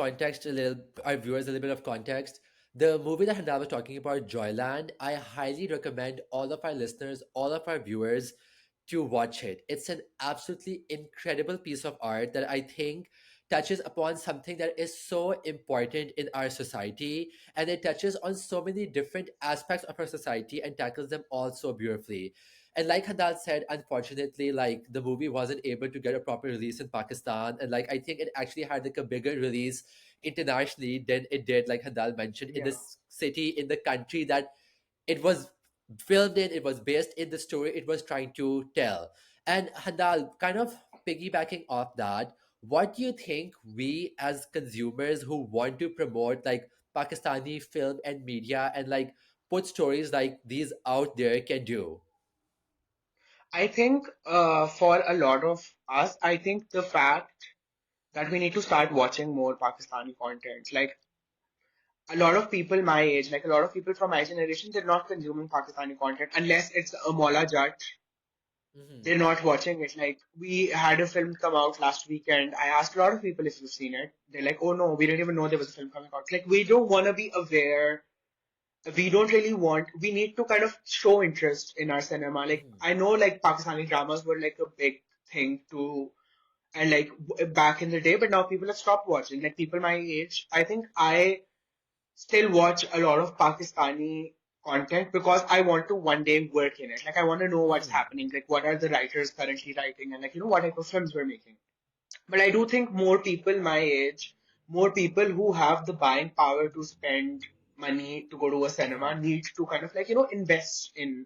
viewers a little bit of context, the movie that Hannah was talking about, Joyland, I highly recommend all of our listeners, all of our viewers to watch it. It's an absolutely incredible piece of art that I think touches upon something that is so important in our society, and it touches on so many different aspects of our society and tackles them all so beautifully. And like Hadad said, unfortunately, like the movie wasn't able to get a proper release in Pakistan, and like I think it actually had like a bigger release internationally than it did, like Hadad mentioned, in Yeah. this city, in the country that it was filmed in, it was based in the story it was trying to tell. And Handal, kind of piggybacking off that, what do you think we as consumers who want to promote like Pakistani film and media and like put stories like these out there can do? I think for a lot of us, I think the fact that we need to start watching more Pakistani content. Like a lot of people my age, like a lot of people from my generation, they're not consuming Pakistani content unless it's a Mola Jat. Mm-hmm. They're not watching it. Like we had a film come out last weekend. I asked a lot of people if you've seen it. They're like, "Oh no, we didn't even know there was a film coming out." Like we don't want to be aware. We don't really want. We need to kind of show interest in our cinema. Like Mm-hmm. I know, like Pakistani dramas were like a big thing to and like back in the day, but now people have stopped watching. Like people my age, I think I still watch a lot of Pakistani content because I want to one day work in it. Like I want to know what's Mm-hmm. happening, like what are the writers currently writing, and like what type of films we're making. But I do think more people my age, more people who have the buying power to spend money to go to a cinema Mm-hmm. need to kind of like invest in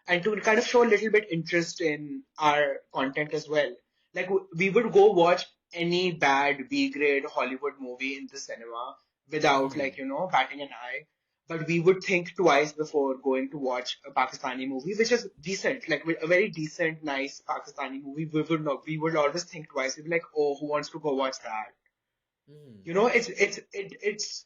and to kind of show a little bit interest in our content as well. Like we would go watch any bad B grade Hollywood movie in the cinema without Mm-hmm. batting an eye. But we would think twice before going to watch a Pakistani movie, which is decent, like a very decent, nice Pakistani movie. We would always think twice. We'd be like, oh, who wants to go watch that? Mm-hmm. It's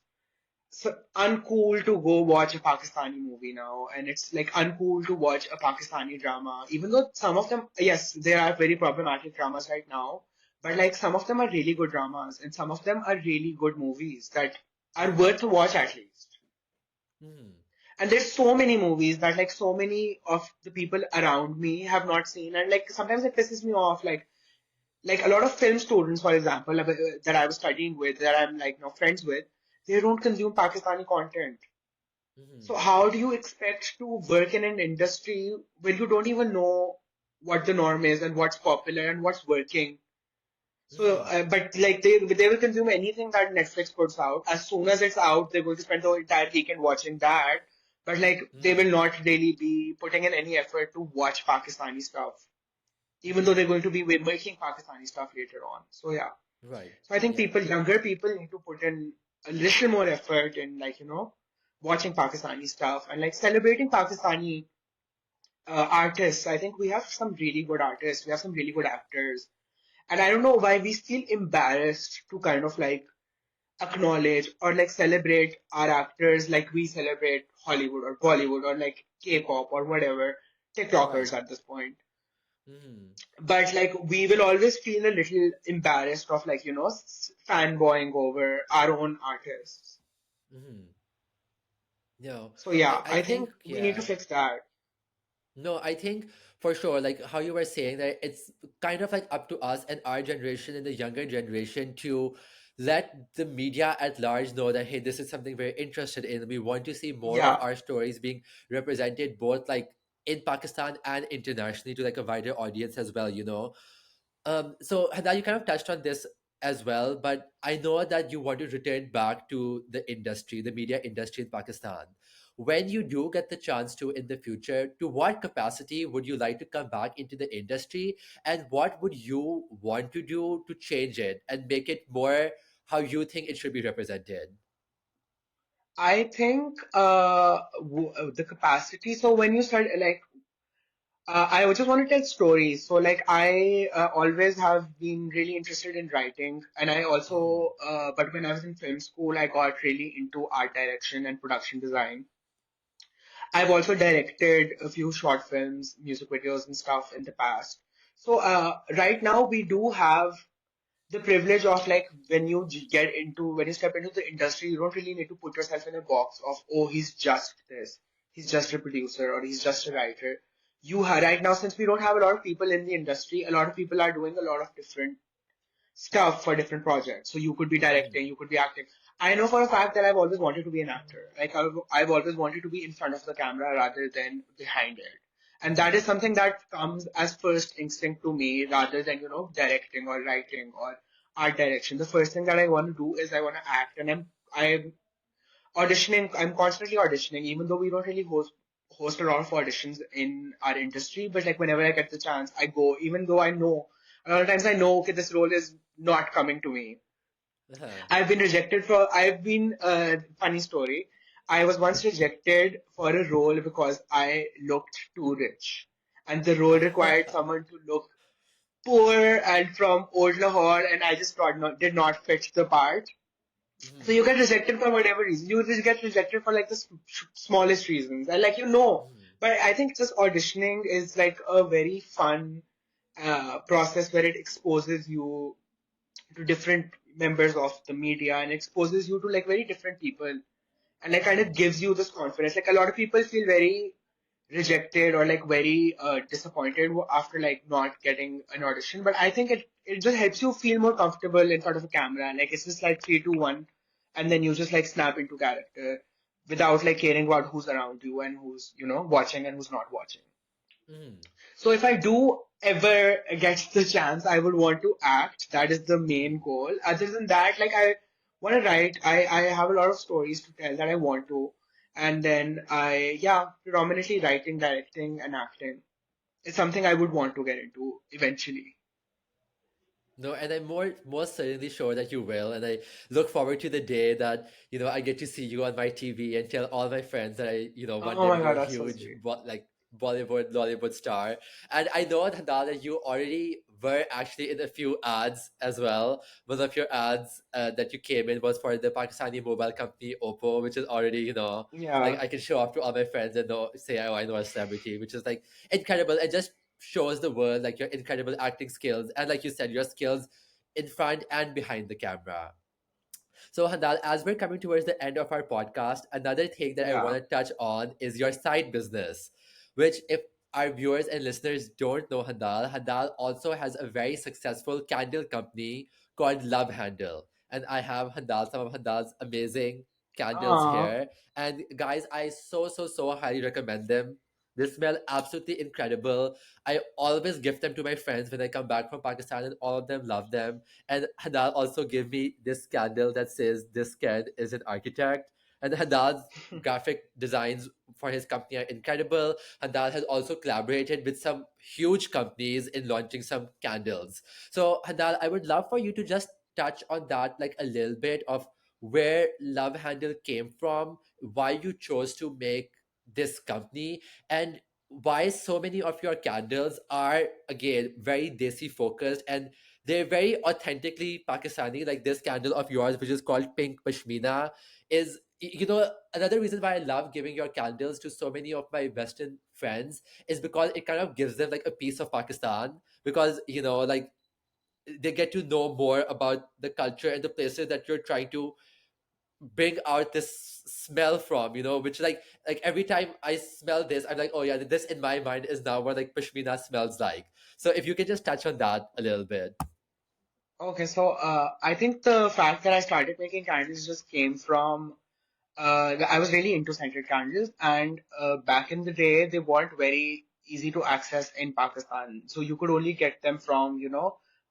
so uncool to go watch a Pakistani movie now, and it's like uncool to watch a Pakistani drama. Even though some of them, yes, there are very problematic dramas right now, but like some of them are really good dramas, and some of them are really good movies that are worth to watch at least. Mm-hmm. And there's so many movies that like so many of the people around me have not seen, and like sometimes it pisses me off. Like a lot of film students, for example, that I was studying with, that I'm like friends with, they don't consume Pakistani content. So Mm-hmm. how do you expect to work in an industry when you don't even know what the norm is and what's popular and what's working? So, Mm-hmm. but like they will consume anything that Netflix puts out. As soon as it's out, they're going to spend the entire weekend watching that. But like they will Mm-hmm. not really be putting in any effort to watch Pakistani stuff, even though Mm-hmm. they're going to be making Pakistani stuff later on. So yeah. Right. So I think Yeah. younger people need to put in a little more effort in watching Pakistani stuff and like celebrating Pakistani artists. I think we have some really good artists. We have some really good actors. And I don't know why we feel embarrassed to kind of like acknowledge or like celebrate our actors like we celebrate Hollywood or Bollywood or like K-pop or whatever, Right. TikTokers at this point. Mm-hmm. But like we will always feel a little embarrassed of like fanboying over our own artists. Mm-hmm. No, So I, yeah, I I think, think we need to yeah. fix that. No, I think for sure, like how you were saying that it's kind of like up to us and our generation and the younger generation to let the media at large know that, hey, this is something we're interested in. We want to see more of Yeah, our stories being represented both like in Pakistan and internationally to like a wider audience as well, you know? So Hada, you kind of touched on this as well, but I know that you want to return back to the industry, the media industry in Pakistan. When you do get the chance to in the future, to what capacity would you like to come back into the industry, and what would you want to do to change it and make it more how you think it should be represented? I think the capacity. So when you start like I just want to tell stories. So like I always have been really interested in writing, and I Mm-hmm. also but when I was in film school, I got really into art direction and production design. I've also directed a few short films, music videos, and stuff in the past. So right now we do have the privilege of like when you step into the industry, you don't really need to put yourself in a box of, oh, he's just this, he's just a producer or he's just a writer. right now, since we don't have a lot of people in the industry, a lot of people are doing a lot of different stuff for different projects. So you could be directing, you could be acting. I know for a fact that I've always wanted to be an actor. Like I've always wanted to be in front of the camera rather than behind it. And that is something that comes as first instinct to me rather than, directing or writing or art direction. The first thing that I want to do is I want to act, and I'm auditioning. I'm constantly auditioning, even though we don't really host a lot of auditions in our industry. But like whenever I get the chance, I go. Even though I know a lot of times I know okay, this role is not coming to me. Uh-huh. I've been rejected for. I've been funny story. I was once rejected for a role because I looked too rich, and the role required someone to look poor and from old Lahore, and I just did not fit the part. So you Mhm. get rejected for whatever reason. You just get rejected for like the smallest reasons, and like Mhm. But I think just auditioning is like a very fun process where it exposes you to different members of the media and exposes you to like very different people, and like kind of Mhm. gives you this confidence. Like a lot of people feel very rejected or like very disappointed after like not getting an audition. But I think it just helps you feel more comfortable in front of a camera. Like it's just like 3, 2, 1, and then you just like snap into character without like caring about who's around you and who's watching and who's not watching. Mhm. So if I do ever get the chance, I would want to act. That is the Mhm. main goal. Other than that, like I want to write. I have a lot of stories to tell that I want to. And then yeah, predominantly writing, directing, and acting. It's something I would want to get into eventually. No, and I'm most certainly sure that you will. And I look forward to the day that, I get to see you on my TV and tell all my friends that one Oh day my you're God, a that's so huge, sweet. like Bollywood, Lollywood star. And I know, Handal, that you already were actually in a few ads as well. One of your ads that you came in was for the Pakistani mobile company Oppo, which is already, like Yeah. I can show off to all my friends and say, oh, I know a celebrity, which is like incredible. And just shows the world like your incredible acting skills and like you said your skills in front and behind the camera. So, Handal, as we're coming towards the end of our podcast, another thing that I want Yeah. to touch on is your side business, which, if our viewers and listeners don't know Handal also has a very successful candle company called Love Handle. And I have some of Handal's amazing candles Ah. here. And guys, I so highly recommend them. They smell absolutely incredible. I always gift them to my friends when I come back from Pakistan, and all of them love them. And Hadal also gave me this candle that says this kid is an architect. And Hadal's graphic designs for his company are incredible. Hadal has also collaborated with some huge companies in launching some candles. So Hadal, I would love for you to just touch on that like a little bit of where Love Handle came from, why you chose to make this company, and why so many of your candles are again very desi focused and they're very authentically Pakistani. Like this candle of yours, which is called Pink Pashmina, is another reason why I love giving your candles to so many of my Western friends is because it kind of gives them like a piece of Pakistan because like they get to know more about the culture and the places that you're trying to bring out this smell from, which like every time I smell this, I'm like, oh yeah, this in my mind is now what like Pashmina smells like. So if you can just touch on that a little bit. Okay, so I think the fact that I started making candles just came from I was really into scented candles, and back in the day, they weren't very easy to access in Pakistan. So you could only get them from,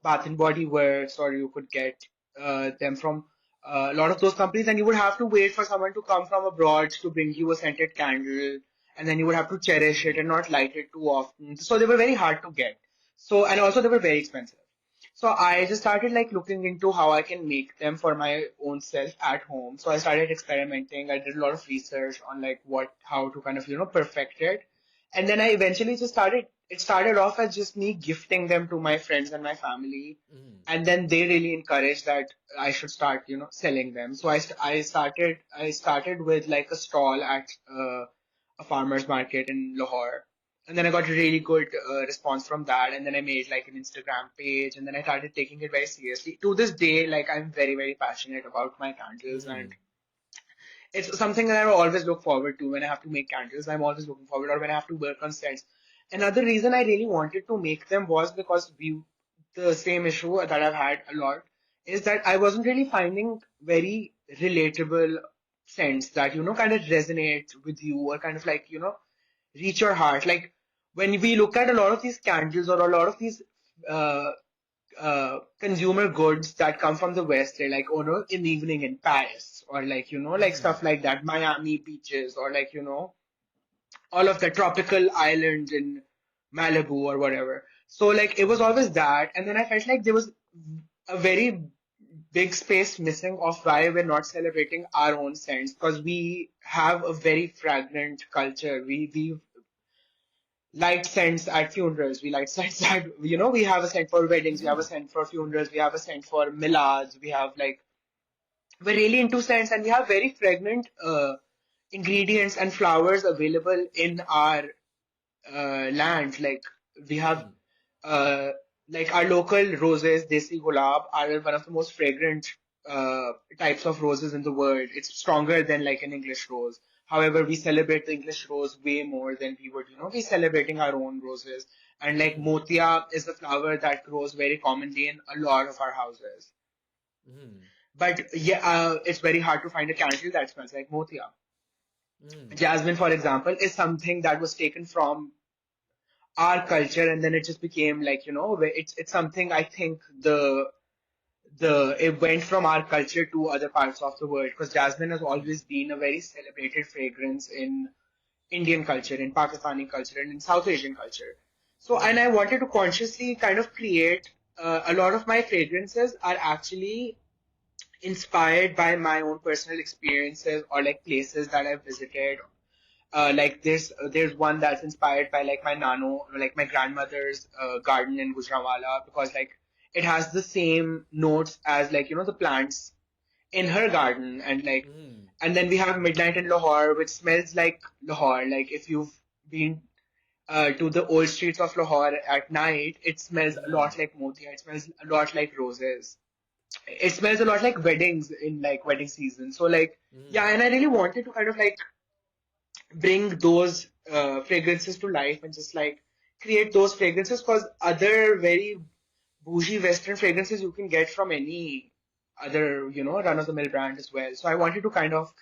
Bath and Body Works, or you could get them from a lot of those companies, and you would have to wait for someone to come from abroad to bring you a scented candle, and then you would have to cherish it and Mhm. not light it too often. So they were very hard to get. So, and also they were very expensive. So I just started like looking into how I can make them for my own self at home. So I started experimenting. I did a lot of research on like how to kind of, perfect it. And then I eventually it started off as just me gifting them to my friends and my family. Mhm. And then they really encouraged that I should start, selling them. So I started with like a stall at a farmer's market in Lahore. And then I got a really good response from that. And then I made like an Instagram page, and then I started taking it very seriously. To this day, like I'm very, very passionate about my candles, and Mhm. it's something that I always look forward to when I have to make candles. I'm always looking forward, or when I have to work on sets. Another reason I really wanted to make them was because the same issue that I've had a lot is that I wasn't really finding very relatable scents that, kind of resonate with you or kind of like, reach your heart. Like when we look at a lot of these candles or a lot of these uh, consumer goods that come from the West, they're like, oh no, in the evening in Paris or like, like stuff Mm, like that, Miami beaches or like, all of the tropical islands in Malibu or whatever. So like it was mm, always that, and then I felt like there was a very big space missing of why we're not celebrating our own scents because we have a very fragrant culture. We light scents at funerals. We light scents at we have a scent for weddings. We have a mm, scent for funerals. We have a scent for milads. We have like we're really into scents and we have very fragrant ingredients and flowers available in our land. Like we have mm, uh, like our local roses, Desi Gulab, are one of the most fragrant types of roses in the world. It's stronger than like an English rose. However, we celebrate the English rose way more than we would, be celebrating our own roses. And like mm, motia is a flower that grows very commonly in a lot of our houses. mm, But yeah, it's very hard to find a candle that smells like motia. mm, Jasmine, for example, is something that was taken from our culture and then it just became like it's something I think the it went from our culture to other parts of the world because jasmine has mm, always been a very celebrated fragrance in Indian culture, in Pakistani culture, and in South Asian culture. So and I mm, wanted to consciously kind of create a lot of my fragrances are actually inspired by my own personal experiences or like places that I've visited. Like there's one that's inspired by like my nano, like my grandmother's garden in Gujranwala because like it has the same notes as like the plants in her garden mm, and then we have Midnight in Lahore which smells like Lahore. Like if you've been to the old streets of Lahore at night, it smells a mm, lot like motia. It smells a lot like roses. It smells a lot like weddings in like wedding season. So like yeah, mm, and I really wanted to kind of like bring those fragrances to life and just like create those fragrances because other very bougie Western fragrances you can get from any other, run of the mill brand as well. So I wanted to kind of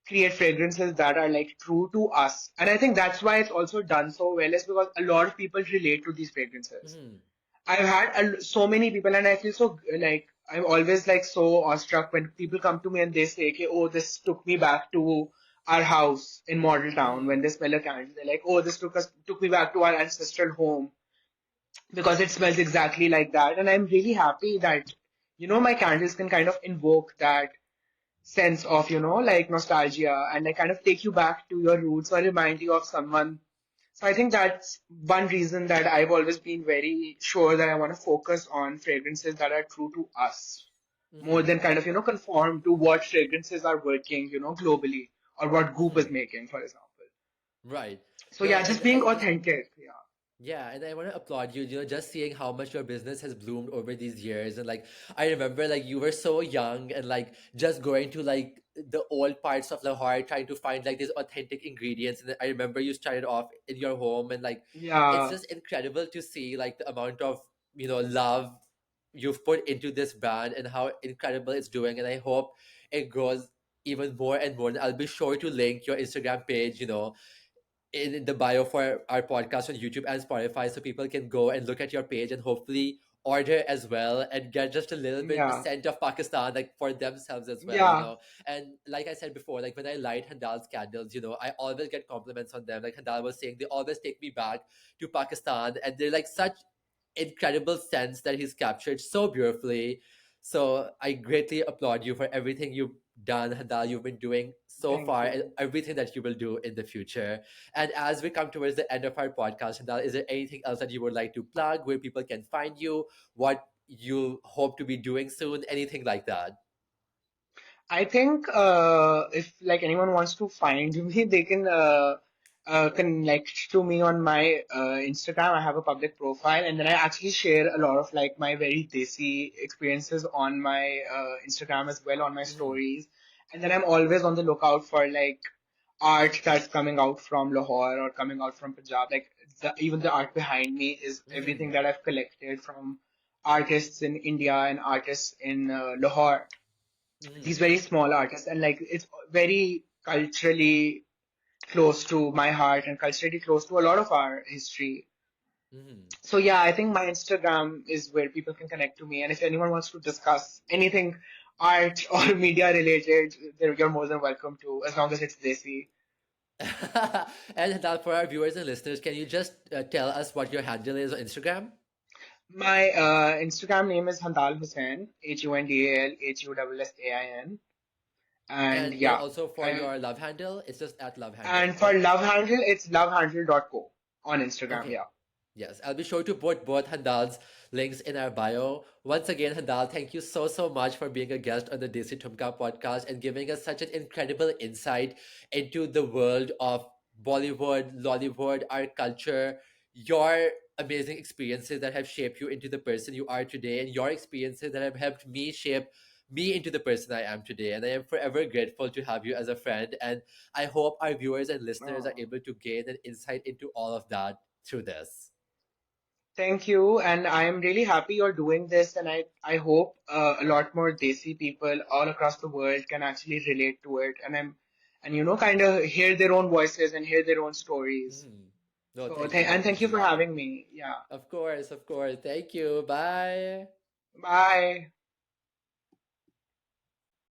create fragrances that are like true to us. And I think that's why it's also done so well, is because a lot of people relate to these fragrances. mm, I've had so many people, and I feel so like I'm always like so awestruck when people come to me and they say, okay, "Oh, this took me back to our house in Model Town." When mm, they smell a candle, they're like, "Oh, this took me back to our ancestral home because it smells exactly like that." And I'm really happy that my candles can kind of invoke that sense of like nostalgia and like kind of take you back to your roots or remind you of someone. So I think that's one reason that I've always been very sure that I want to focus on fragrances that are true to us more mm, than kind of, conform to what fragrances are working, globally or what Goop is mm. making, for example. Right. So No, yeah, just being authentic. Yeah. yeah, and I want to applaud you, just seeing how much your business has bloomed over these years. And like, I remember like you were so young and like just going to like the old parts of Lahore, trying to find like these authentic ingredients. And I remember you started off in your home and like, it's Yeah. just incredible to see like the amount of, love you've put into this brand and how incredible it's doing. And I hope it grows even more and more. And I'll be sure to link your Instagram page, in the bio for our podcast on YouTube and Spotify so people can go and look at your page and hopefully order as well and get just a little bit the Yeah. scent of Pakistan like for themselves as well, Yeah. And like I said before, like when I light Handal's candles, I always get compliments on them. Like Handal was saying, they always take me back to Pakistan and they're like such incredible scents that he's captured so beautifully. So I greatly applaud you for everything you've done, Handal, you've been doing so Thank far and you. everything that you will do in the future. And as we come towards the end of our podcast, Handal, is there anything else that you would like to plug, where people can find you, what you hope to be doing soon, anything like that? I think if like anyone wants to find me, they can connect to me on my Instagram. I have a public profile, and then I actually share a lot of like my very desi experiences on my Instagram as well on my Mm, stories. And then I'm always on the lookout for like art that's coming out from Lahore or coming out from Punjab. Like even the art behind me is everything Mm-hmm. that I've collected from artists in India and artists in Lahore. These Mm-hmm. very small artists, and like it's very culturally close to my heart and culturally close to a lot of our history. Mm-hmm. So yeah, I think my Instagram is where people can connect to me, and if anyone wants to discuss anything art or media related, you're more than welcome to, as long as it's desi. And now for our viewers and listeners, can you just tell us what your handle is on Instagram? My Instagram name is Handal Hussain, HUNDAL HUSSAIN, and And yeah, also for I'm your love handle, it's just at love handle, and for correct? love handle, it's lovehandle.co on Instagram. Okay. Yeah, Yes, I'll be sure to put both Handal's links in our bio. Once again, Handal, thank you so, so much for being a guest on the Desi Thumkaa podcast and giving us such an incredible insight into the world of Bollywood, Lollywood, our culture, your amazing experiences that have shaped you into the person you are today, and your experiences that have helped me shape me into the person I am today. And I am forever grateful to have you as a friend. And I hope our viewers and listeners are oh, able to gain an insight into all of that through this. thank you, and I'm really happy you're doing this, and I hope a lot more desi people all across the world can actually relate to it, and kind of hear their own voices and hear their own stories. Mhm. No, So thank you. That thank means you a for lot. having me. Yeah, Of course, of course. Thank you. Bye. bye.